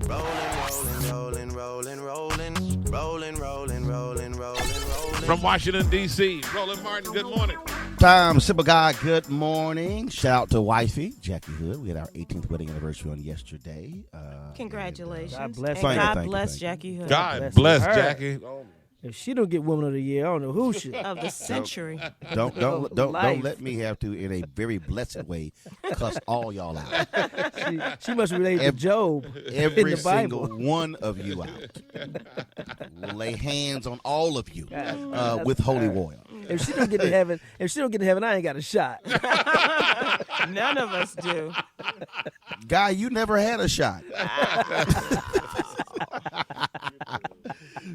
Rolling, rolling, rolling, rolling, rolling, rolling, rolling, rolling, rolling. From Washington, D.C., Roland Martin, good morning. Time, Simple Guy, good morning. Shout out to wifey, Jackie Hood. We had our 18th wedding anniversary on yesterday. Congratulations. God bless and her. God Thank you, bless thank you. Jackie Hood. God bless her. Jackie. If she don't get Woman of the Year, I don't know who should. Of the century. Don't Life. let me have to, in a very blessed way, cuss all y'all out. She must relate to Job in Every the Bible. single one of you out. We'll lay hands on all of you with holy oil. If she don't get to heaven, I ain't got a shot. None of us do. Guy, you never had a shot.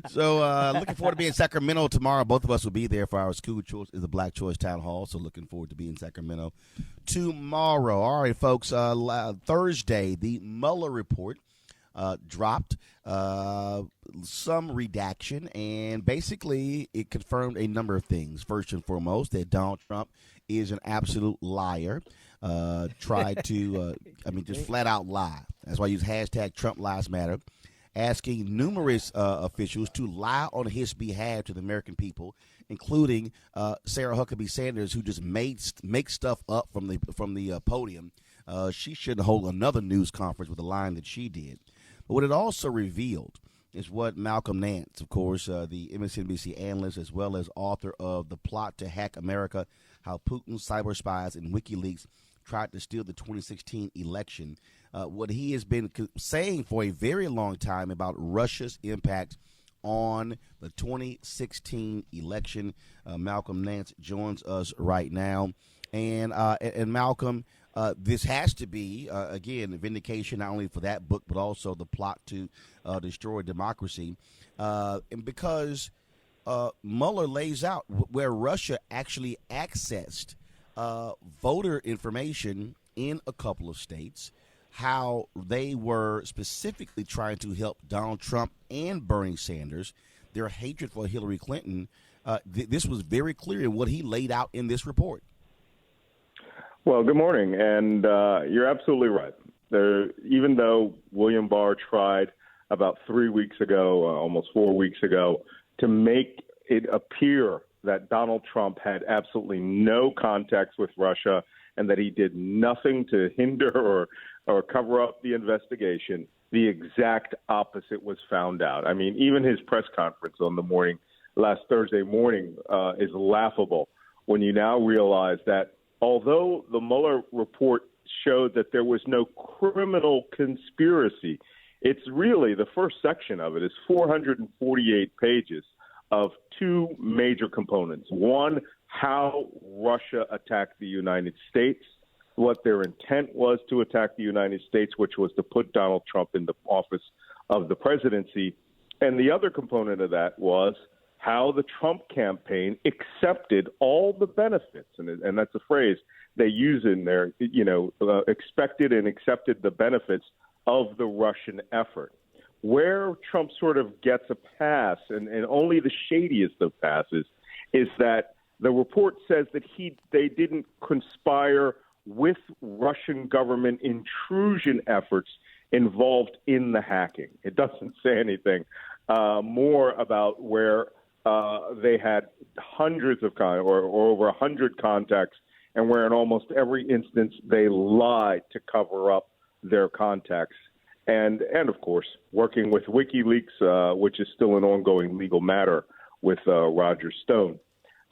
So looking forward to being in Sacramento tomorrow. Both of us will be there for our School Choice is the Black Choice Town Hall. So looking forward to being in Sacramento tomorrow. All right, folks. Thursday, the Mueller Report dropped some redaction, and basically it confirmed a number of things. First and foremost, that Donald Trump is an absolute liar. Tried to, just flat out lie. That's why I use hashtag Trump Lives Matter. Asking numerous officials to lie on his behalf to the American people, including Sarah Huckabee Sanders, who just make stuff up from the podium. She shouldn't hold another news conference with the line that she did. But what it also revealed is what Malcolm Nance, of course, the MSNBC analyst, as well as author of The Plot to Hack America, How Putin's Cyber Spies and WikiLeaks Tried to Steal the 2016 Election. What he has been saying for a very long time about Russia's impact on the 2016 election. Malcolm Nance joins us right now. And Malcolm, this has to be, again, a vindication not only for that book, but also the plot to destroy democracy. And because Mueller lays out where Russia actually accessed voter information in a couple of states, how they were specifically trying to help Donald Trump and Bernie Sanders, their hatred for Hillary Clinton. This was very clear in what he laid out in this report. Well, good morning, and you're absolutely right. Even though William Barr tried about 3 weeks ago, almost 4 weeks ago, to make it appear that Donald Trump had absolutely no contacts with Russia and that he did nothing to hinder or cover up the investigation, the exact opposite was found out. I mean, even his press conference on last Thursday morning is laughable when you now realize that although the Mueller report showed that there was no criminal conspiracy, it's really, the first section of it is 448 pages of two major components. One, how Russia attacked the United States, what their intent was to attack the United States, which was to put Donald Trump in the office of the presidency. And the other component of that was how the Trump campaign accepted all the benefits. And that's a phrase they use in there, expected and accepted the benefits of the Russian effort. Where Trump sort of gets a pass, and only the shadiest of passes, is that the report says that they didn't conspire with Russian government intrusion efforts involved in the hacking. It doesn't say anything more about where they had hundreds of or over 100 contacts, and where in almost every instance they lied to cover up their contacts. And of course, working with WikiLeaks, which is still an ongoing legal matter with Roger Stone.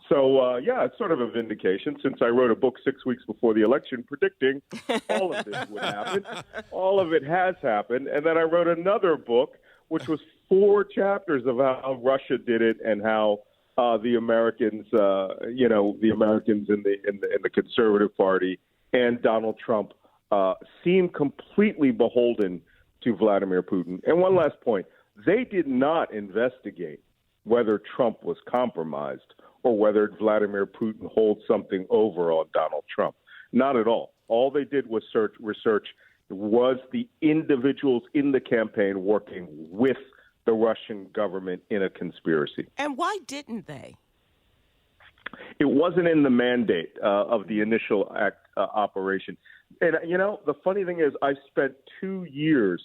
So, it's sort of a vindication, since I wrote a book 6 weeks before the election predicting all of this would happen. All of it has happened. And then I wrote another book, which was 4 chapters of how Russia did it and how the Americans, the Americans in the Conservative Party and Donald Trump seem completely beholden to Vladimir Putin. And one last point, they did not investigate whether Trump was compromised or whether Vladimir Putin holds something over on Donald Trump. Not at all. All they did was research was the individuals in the campaign working with the Russian government in a conspiracy. And why didn't they? It wasn't in the mandate of the initial operation. And, the funny thing is I spent 2 years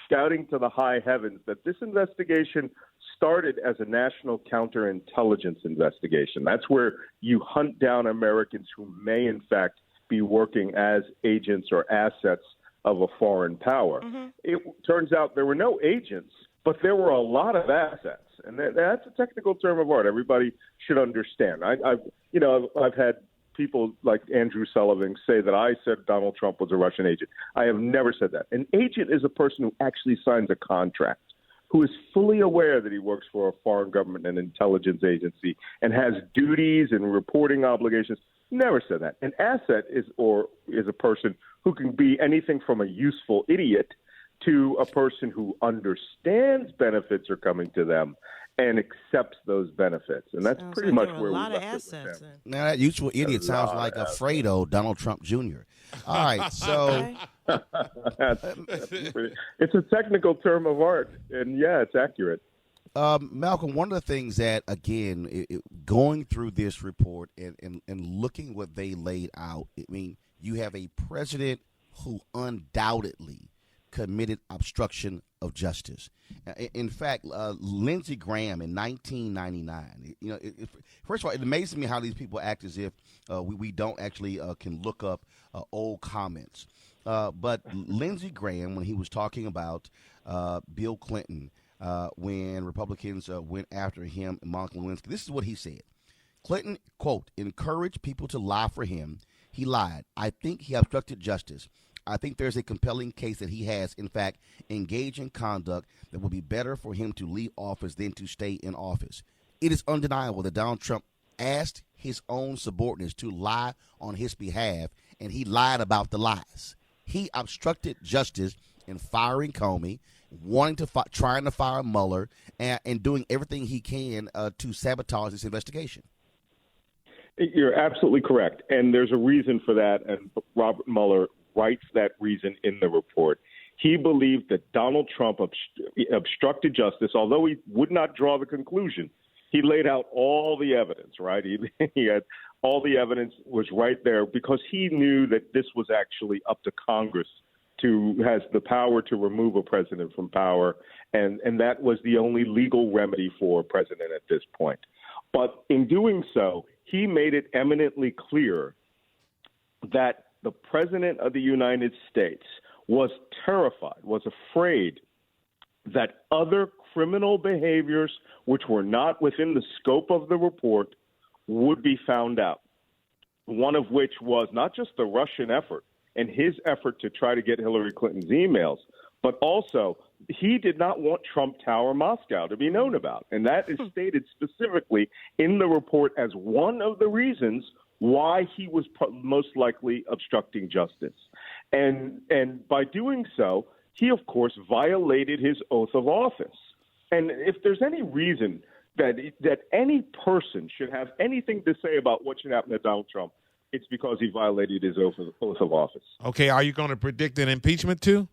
shouting to the high heavens that this investigation started as a national counterintelligence investigation. That's where you hunt down Americans who may, in fact, be working as agents or assets of a foreign power. It turns out there were no agents, but there were a lot of assets. And that's a technical term of art. Everybody should understand. I've had people like Andrew Sullivan say that I said Donald Trump was a Russian agent. I have never said that. An agent is a person who actually signs a contract, who is fully aware that he works for a foreign government and intelligence agency and has duties and reporting obligations. Never said that. An asset is a person who can be anything from a useful idiot to a person who understands benefits are coming to them and accepts those benefits. And that's pretty much where we left it with them. Now, that useful idiot sounds like Alfredo Donald Trump Jr. All right, so it's a technical term of art, and yeah, it's accurate. Malcolm, one of the things that, again, going through this report and looking what they laid out, I mean, you have a president who undoubtedly committed obstruction of justice. In fact, Lindsey Graham in 1999, first of all, it amazes me how these people act as if we don't actually can look up old comments. But Lindsey Graham, when he was talking about Bill Clinton, when Republicans went after him and Monica Lewinsky, this is what he said. Clinton, quote, encouraged people to lie for him. He lied. I think he obstructed justice. I think there's a compelling case that he has, in fact, engaged in conduct that would be better for him to leave office than to stay in office. It is undeniable that Donald Trump asked his own subordinates to lie on his behalf, and he lied about the lies. He obstructed justice in firing Comey, trying to fire Mueller, and doing everything he can to sabotage this investigation. You're absolutely correct, and there's a reason for that, and Robert Mueller writes that reason in the report. He believed that Donald Trump obstructed justice, although he would not draw the conclusion. He laid out all the evidence, right? He had all the evidence was right there because he knew that this was actually up to Congress has the power to remove a president from power, and that was the only legal remedy for a president at this point. But in doing so, he made it eminently clear that the president of the United States was terrified, was afraid that other criminal behaviors which were not within the scope of the report would be found out. One of which was not just the Russian effort and his effort to try to get Hillary Clinton's emails, but also he did not want Trump Tower Moscow to be known about. And that is stated specifically in the report as one of the reasons why he was most likely obstructing justice. And by doing so, he, of course, violated his oath of office. And if there's any reason that any person should have anything to say about what should happen to Donald Trump, it's because he violated his oath of office. Okay, are you going to predict an impeachment too?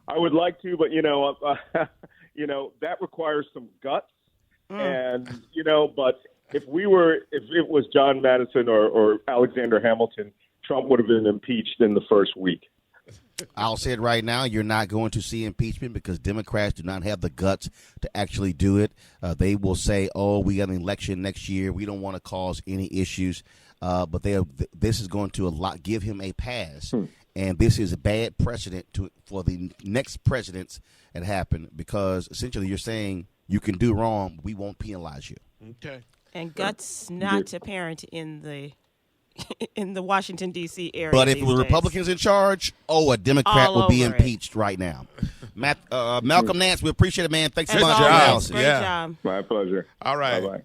I would like to, but that requires some guts, and but if it was John Madison or Alexander Hamilton, Trump would have been impeached in the first week. I'll say it right now. You're not going to see impeachment because Democrats do not have the guts to actually do it. They will say, oh, we got an election next year. We don't want to cause any issues. But this is going to give him a pass. And this is a bad precedent for the next presidents that happen because essentially you're saying you can do wrong. We won't penalize you. Okay. And guts not apparent in the Washington, D.C. area. But if the Republicans in charge, a Democrat will be impeached right now. Malcolm Nance, we appreciate it, man. Thanks so much for your analysis. Great job. My pleasure. All right. Bye-bye.